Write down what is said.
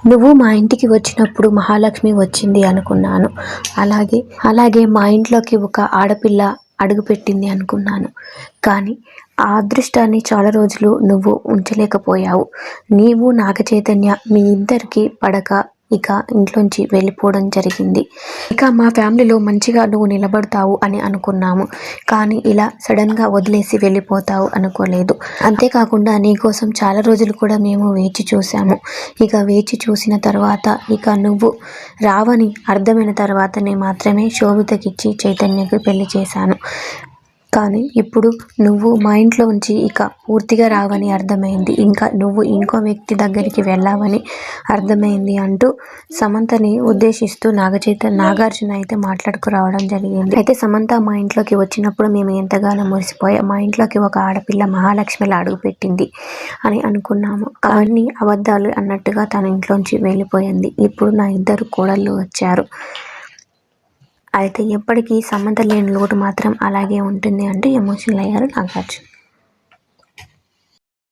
నువ్వు మా ఇంటికి వచ్చినప్పుడు మహాలక్ష్మి వచ్చింది అనుకున్నాను. అలాగే మా ఇంట్లోకి ఒక ఆడపిల్ల అడుగుపెట్టింది అనుకున్నాను. కానీ ఆ అదృష్టాన్ని చాలా రోజులు నువ్వు ఉంచలేకపోయావు. నీవు నాగచైతన్య మీ ఇద్దరికి పడక ఇక ఇంట్లోంచి వెళ్ళిపోవడం జరిగింది. ఇక మా ఫ్యామిలీలో మంచిగా నువ్వు నిలబడతావు అని అనుకున్నాము. కానీ ఇలా సడన్గా వదిలేసి వెళ్ళిపోతావు అనుకోలేదు. అంతేకాకుండా నీకోసం చాలా రోజులు కూడా మేము వేచి చూసాము. ఇక వేచి చూసిన తర్వాత ఇక నువ్వు రావని అర్థమైన తర్వాతనే మాత్రమే శోభితకిచ్చి చైతన్యకి పెళ్లి చేశాను. కానీ ఇప్పుడు నువ్వు మా ఇంట్లో ఉంచి ఇక పూర్తిగా రావని అర్థమైంది. ఇంకా నువ్వు ఇంకో వ్యక్తి దగ్గరికి వెళ్ళావని అర్థమైంది అంటూ సమంతని ఉద్దేశిస్తూ నాగార్జున అయితే మాట్లాడుకురావడం జరిగింది. అయితే సమంత మా ఇంట్లోకి వచ్చినప్పుడు మేము ఎంతగానో మురిసిపోయాం. మా ఇంట్లోకి ఒక ఆడపిల్ల మహాలక్ష్మిలా అడుగుపెట్టింది అని అనుకున్నాము. అవన్నీ అబద్ధాలు అన్నట్టుగా తన ఇంట్లోంచి వెళ్ళిపోయింది. ఇప్పుడు నా ఇద్దరు కోడళ్ళు వచ్చారు. అయితే ఎప్పటికీ సమంత లేని లోటు మాత్రం అలాగే ఉంటుంది అంటూ ఎమోషనల్ అయ్యారు నాగార్జున.